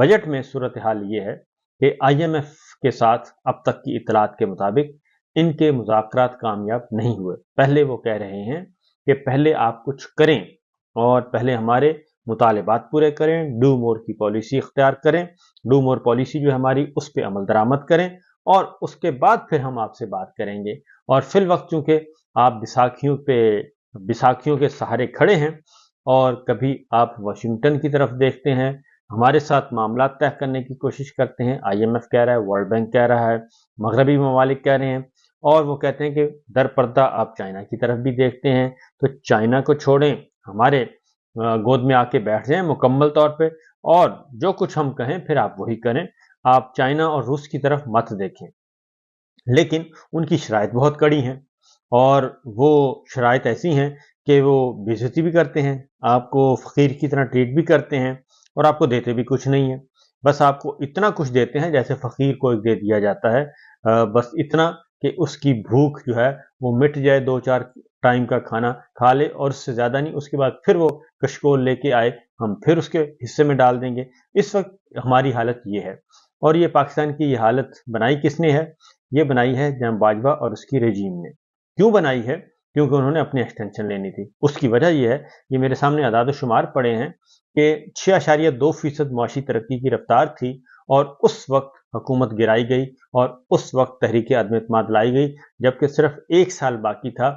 Budget میں صورتحال یہ ہے کہ IMF کے ساتھ اب تک کی اطلاعات کے مطابق ان کے مذاکرات کامیاب نہیں ہوئے۔ پہلے وہ کہہ رہے ہیں کہ پہلے آپ کچھ کریں اور پہلے ہمارے مطالبات پورے کریں، ڈو مور کی پالیسی اختیار کریں، ڈو مور پالیسی جو ہماری اس پہ عمل درآمد کریں اور اس کے بعد پھر ہم آپ سے بات کریں گے۔ اور فی الوقت چونکہ آپ بیساکھیوں کے سہارے کھڑے ہیں اور کبھی آپ واشنگٹن کی طرف دیکھتے ہیں، ہمارے ساتھ معاملات طے کرنے کی کوشش کرتے ہیں، IMF کہہ رہا ہے، ورلڈ بینک کہہ رہا ہے، مغربی ممالک کہہ رہے ہیں، اور وہ کہتے ہیں کہ در پردہ آپ چائنا کی طرف بھی دیکھتے ہیں، تو چائنا کو چھوڑیں، ہمارے گود میں آ کے بیٹھ جائیں مکمل طور پہ، اور جو کچھ ہم کہیں پھر آپ وہی کریں، آپ چائنا اور روس کی طرف مت دیکھیں۔ لیکن ان کی شرائط بہت کڑی ہیں، اور وہ شرائط ایسی ہیں کہ وہ بے عزتی بھی کرتے ہیں، آپ کو فقیر کی طرح ٹریٹ بھی کرتے ہیں، اور آپ کو دیتے بھی کچھ نہیں ہے، بس آپ کو اتنا کچھ دیتے ہیں جیسے فقیر کو دے دیا جاتا ہے، بس اتنا کہ اس کی بھوک جو ہے وہ مٹ جائے، 2-4 ٹائم کا کھانا کھا لے، اور اس سے زیادہ نہیں، اس کے بعد پھر وہ کشکول لے کے آئے، ہم پھر اس کے حصے میں ڈال دیں گے۔ اس وقت ہماری حالت یہ ہے، اور یہ پاکستان کی یہ حالت بنائی کس نے ہے؟ یہ بنائی ہے جناب باجوہ اور اس کی رجیم نے۔ کیوں بنائی ہے؟ کیونکہ انہوں نے اپنی ایکسٹینشن لینی تھی۔ اس کی وجہ یہ ہے، یہ میرے سامنے اعداد و شمار پڑے ہیں کہ 6.2% معاشی ترقی کی رفتار تھی، اور اس وقت حکومت گرائی گئی اور اس وقت تحریک عدم اعتماد لائی گئی، جبکہ صرف 1 سال باقی تھا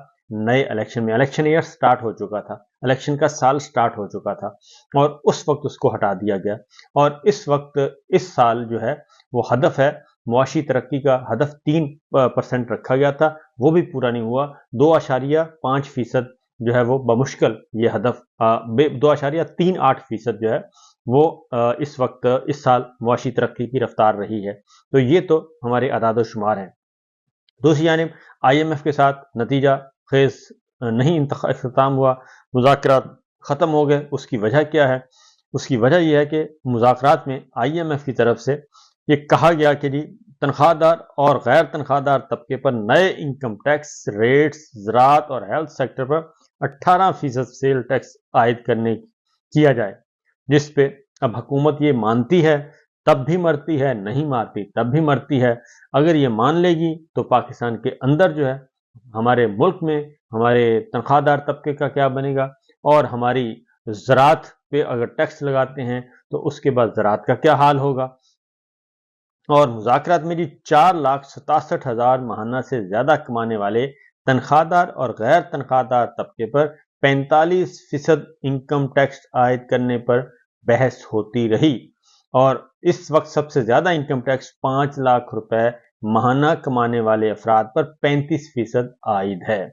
نئے الیکشن میں، الیکشن ایئر سٹارٹ ہو چکا تھا، الیکشن کا سال سٹارٹ ہو چکا تھا، اور اس وقت اس کو ہٹا دیا گیا، اور اس وقت اس سال جو ہے وہ ہدف ہے معاشی ترقی کا، ہدف 3% رکھا گیا تھا، وہ بھی پورا نہیں ہوا، 2.5% جو ہے وہ بمشکل یہ ہدف 2.38% جو ہے وہ اس وقت اس سال معاشی ترقی کی رفتار رہی ہے۔ تو یہ تو ہمارے اعداد و شمار ہیں۔ دوسری جانب IMF کے ساتھ نتیجہ خیز نہیں اختتام ہوا، مذاکرات ختم ہو گئے۔ اس کی وجہ کیا ہے؟ اس کی وجہ یہ ہے کہ مذاکرات میں IMF کی طرف سے یہ کہا گیا کہ جی تنخواہ دار اور غیر تنخواہ دار طبقے پر نئے انکم ٹیکس ریٹس زراعت اور ہیلتھ سیکٹر پر 18% سیل ٹیکس عائد کیا جائے، جس پہ اب حکومت یہ مانتی ہے تب بھی مرتی ہے، نہیں مانتی تب بھی مرتی ہے۔ اگر یہ مان لے گی تو پاکستان کے اندر جو ہے ہمارے ملک میں ہمارے تنخواہ دار طبقے کا کیا بنے گا، اور ہماری زراعت پہ اگر ٹیکس لگاتے ہیں تو اس کے بعد زراعت کا کیا حال ہوگا۔ اور مذاکرات میں جی 4,67,000 ماہانہ سے زیادہ کمانے والے تنخواہ دار اور غیر تنخواہ دار طبقے پر 45% انکم ٹیکس عائد کرنے پر بحث ہوتی رہی، اور اس وقت سب سے زیادہ انکم ٹیکس 5 لاکھ روپے ماہانہ کمانے والے افراد پر 35% عائد ہے۔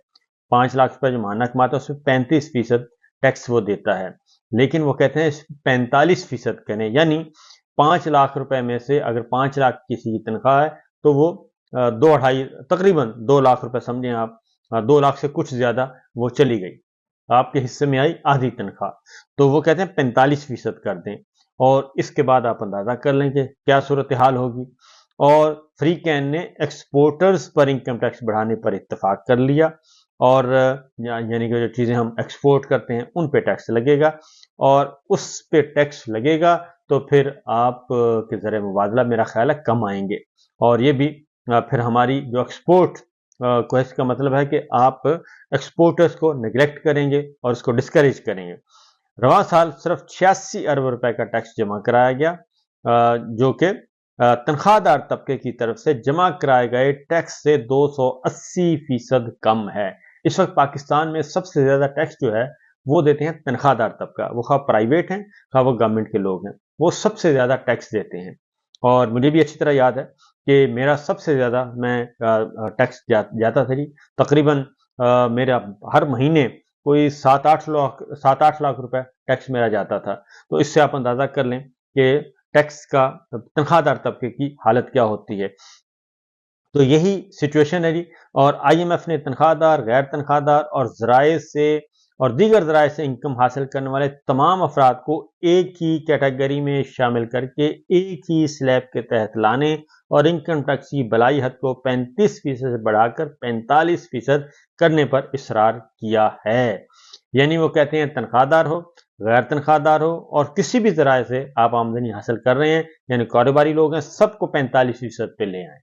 5 لاکھ روپے جو ماہانہ کماتا ہے اس میں 35% ٹیکس وہ دیتا ہے، لیکن وہ کہتے ہیں 45% کریں، یعنی 5 لاکھ روپے میں سے اگر 5 لاکھ کسی کی تنخواہ ہے تو وہ تقریباً 2 لاکھ روپے سمجھیں آپ، 2 لاکھ سے کچھ زیادہ وہ چلی گئی، آپ کے حصے میں آئی آدھی تنخواہ، تو وہ کہتے ہیں 45% کر دیں، اور اس کے بعد آپ اندازہ کر لیں کہ کیا صورتحال ہوگی۔ اور فری کین نے ایکسپورٹرز پر انکم ٹیکس بڑھانے پر اتفاق کر لیا، اور یعنی کہ جو چیزیں ہم ایکسپورٹ کرتے ہیں ان پہ ٹیکس لگے گا، اور اس پہ ٹیکس لگے گا تو پھر آپ کے ذریعہ مبادلہ میرا خیال ہے کم آئیں گے، اور یہ بھی پھر ہماری جو ایکسپورٹ کو، اس کا مطلب ہے کہ آپ ایکسپورٹرز کو نیگلیکٹ کریں گے اور اس کو ڈسکریج کریں گے۔ رواں سال صرف 86 ارب روپے کا ٹیکس جمع کرایا گیا، جو کہ تنخواہ دار طبقے کی طرف سے جمع کرائے گئے ٹیکس سے 280% کم ہے۔ اس وقت پاکستان میں سب سے زیادہ ٹیکس جو ہے وہ دیتے ہیں تنخواہ دار طبقہ، وہ خواہ پرائیویٹ ہیں خواہ وہ گورنمنٹ کے لوگ ہیں، وہ سب سے زیادہ ٹیکس دیتے ہیں۔ اور مجھے بھی اچھی طرح یاد ہے کہ میرا سب سے زیادہ میں ٹیکس جاتا تھا جی، تقریباً میرا ہر مہینے کوئی 7-8 لاکھ روپے ٹیکس میرا جاتا تھا، تو اس سے آپ اندازہ کر لیں کہ ٹیکس کا تنخواہ دار طبقے کی حالت کیا ہوتی ہے۔ تو یہی سچویشن ہے جی، اور IMF نے تنخواہ دار، غیر تنخواہ دار اور ذرائع سے اور دیگر ذرائع سے انکم حاصل کرنے والے تمام افراد کو ایک ہی کیٹیگری میں شامل کر کے ایک ہی سلیب کے تحت لانے اور انکم ٹیکس کی بلائی حد کو 35% سے بڑھا کر 45% کرنے پر اصرار کیا ہے۔ یعنی وہ کہتے ہیں تنخواہ دار ہو، غیر تنخواہ دار ہو اور کسی بھی طرح سے آپ آمدنی حاصل کر رہے ہیں، یعنی کاروباری لوگ ہیں، سب کو 45% پہ لے آئیں۔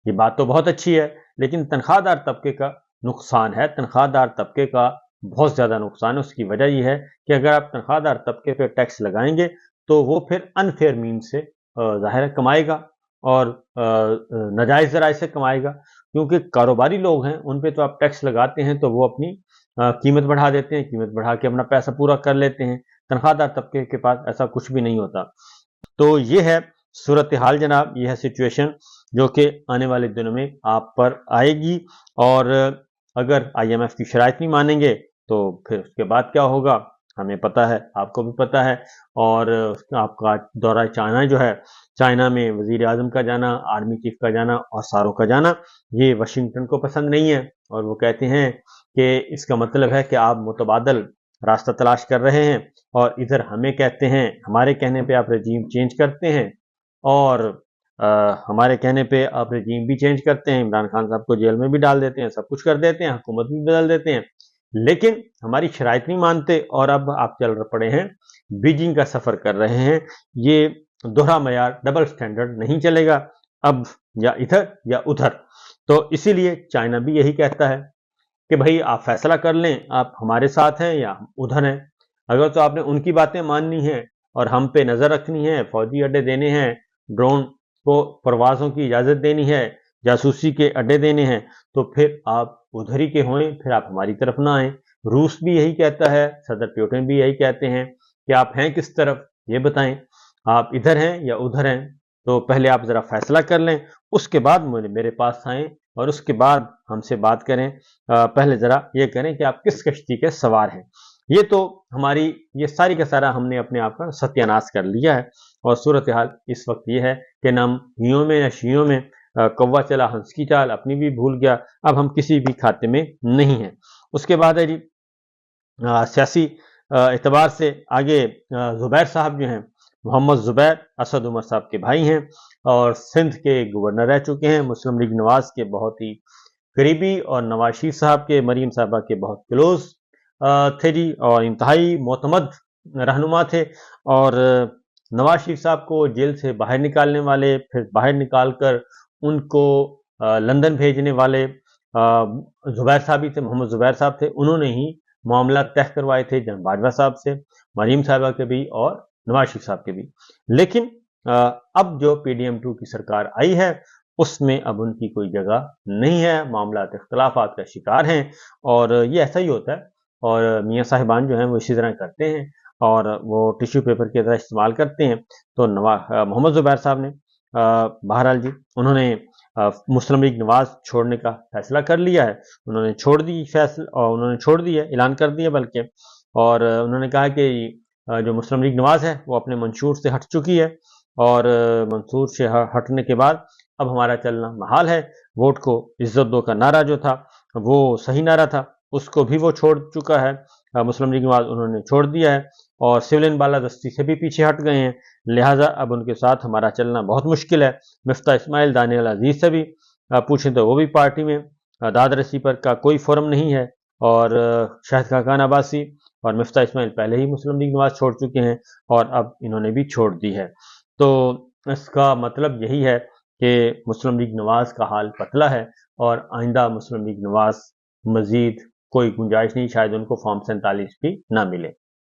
یہ بات تو بہت اچھی ہے، لیکن تنخواہ دار طبقے کا نقصان ہے، تنخواہ دار طبقے کا بہت زیادہ نقصان ہے۔ اس کی وجہ یہ ہے کہ اگر آپ تنخواہ دار طبقے پہ ٹیکس لگائیں گے تو وہ پھر انفیئر مین سے ظاہر ہے کمائے گا اور ناجائز ذرائع سے کمائے گا، کیونکہ کاروباری لوگ ہیں ان پہ تو آپ ٹیکس لگاتے ہیں تو وہ اپنی قیمت بڑھا دیتے ہیں، قیمت بڑھا کے اپنا پیسہ پورا کر لیتے ہیں۔ تنخواہ دار طبقے کے پاس ایسا کچھ بھی نہیں ہوتا۔ تو یہ ہے صورتحال جناب، یہ ہے سچویشن جو کہ آنے والے دنوں میں آپ پر آئے گی، اور اگر IMF کی شرائط نہیں مانیں گے تو پھر اس کے بعد کیا ہوگا ہمیں پتہ ہے، آپ کو بھی پتہ ہے۔ اور آپ کا دورہ چائنا جو ہے، چائنا میں وزیر اعظم کا جانا، آرمی چیف کا جانا اور ساروں کا جانا، یہ واشنگٹن کو پسند نہیں ہے، اور وہ کہتے ہیں کہ اس کا مطلب ہے کہ آپ متبادل راستہ تلاش کر رہے ہیں، اور ادھر ہمیں کہتے ہیں، ہمارے کہنے پہ آپ رجیم چینج کرتے ہیں، اور ہمارے کہنے پہ آپ رجیم بھی چینج کرتے ہیں، عمران خان صاحب کو جیل میں بھی ڈال دیتے ہیں، سب کچھ کر دیتے ہیں، حکومت بھی بدل دیتے ہیں، لیکن ہماری شرائط نہیں مانتے، اور اب آپ چل پڑے ہیں بیجنگ کا سفر کر رہے ہیں۔ یہ دوہرا معیار، ڈبل سٹینڈرڈ نہیں چلے گا اب، یا ادھر یا ادھر۔ تو اسی لیے چائنا بھی یہی کہتا ہے کہ بھائی آپ فیصلہ کر لیں، آپ ہمارے ساتھ ہیں یا ادھر ہیں۔ اگر تو آپ نے ان کی باتیں ماننی ہیں اور ہم پہ نظر رکھنی ہے، فوجی اڈے دینے ہیں، ڈرون کو پروازوں کی اجازت دینی ہے، جاسوسی کے اڈے دینے ہیں، تو پھر آپ ادھر ہی کے ہوئیں، پھر آپ ہماری طرف نہ آئیں۔ روس بھی یہی کہتا ہے، صدر پیوٹن بھی یہی کہتے ہیں کہ آپ ہیں کس طرف، یہ بتائیں، آپ ادھر ہیں یا ادھر ہیں؟ تو پہلے آپ ذرا فیصلہ کر لیں، اس کے بعد میرے پاس آئیں اور اس کے بعد ہم سے بات کریں۔ پہلے ذرا یہ کریں کہ آپ کس کشتی کے سوار ہیں۔ یہ تو ہماری یہ ساری کا سارا ہم نے اپنے آپ کا ستیہ ناش کر لیا ہے، اور صورتحال اس وقت یہ ہے کہ نہ ہیوں میں نہ شیوں میں، کوا چلا ہنس کی چال، اپنی بھی بھول گیا، اب ہم کسی بھی کھاتے میں نہیں ہیں۔ اس کے بعد ہے جی سیاسی اعتبار سے آگے زبیر صاحب جو ہیں، محمد زبیر اسد عمر صاحب کے بھائی ہیں، اور سندھ کے گورنر رہ چکے ہیں، مسلم لیگ نواز کے بہت ہی قریبی، اور نواز شریف صاحب کے، مریم صاحبہ کے بہت کلوز تھے جی، اور انتہائی معتمد رہنما تھے، اور نواز شریف صاحب کو جیل سے باہر نکالنے والے، پھر باہر نکال کر ان کو لندن بھیجنے والے زبیر صاحب ہی تھے، محمد زبیر صاحب تھے، انہوں نے ہی معاملات طے کروائے تھے جناب باجوہ صاحب سے، مریم صاحبہ کے بھی اور نواز شریف صاحب کے بھی۔ لیکن اب جو PDM2 کی سرکار آئی ہے، اس میں اب ان کی کوئی جگہ نہیں ہے، معاملات اختلافات کا شکار ہیں، اور یہ ایسا ہی ہوتا ہے، اور میاں صاحبان جو ہیں وہ اسی طرح کرتے ہیں، اور وہ ٹیشو پیپر کی طرح استعمال کرتے ہیں۔ تو محمد زبیر صاحب نے بہرحال جی انہوں نے مسلم لیگ نواز چھوڑنے کا فیصلہ کر لیا ہے، انہوں نے چھوڑ دی اور انہوں نے چھوڑ دی ہے، اعلان کر دیا بلکہ، اور انہوں نے کہا کہ جو مسلم لیگ نواز ہے وہ اپنے منشور سے ہٹ چکی ہے، اور منشور سے ہٹنے کے بعد اب ہمارا چلنا محال ہے۔ ووٹ کو عزت دو کا نعرہ جو تھا وہ صحیح نعرہ تھا، اس کو بھی وہ چھوڑ چکا ہے، مسلم لیگ نواز انہوں نے چھوڑ دیا ہے، اور سولین بالادستی سے بھی پیچھے ہٹ گئے ہیں، لہٰذا اب ان کے ساتھ ہمارا چلنا بہت مشکل ہے۔ مفتاح اسماعیل دانیال عزیز سے بھی پوچھیں تو وہ بھی پارٹی میں داد رسی پر کا کوئی فورم نہیں ہے، اور شاہد خاقان عباسی اور مفتاح اسماعیل پہلے ہی مسلم لیگ نواز چھوڑ چکے ہیں، اور اب انہوں نے بھی چھوڑ دی ہے۔ تو اس کا مطلب یہی ہے کہ مسلم لیگ نواز کا حال پتلا ہے، اور آئندہ مسلم لیگ نواز مزید کوئی گنجائش نہیں، شاید ان کو فارم 47 بھی نہ ملے۔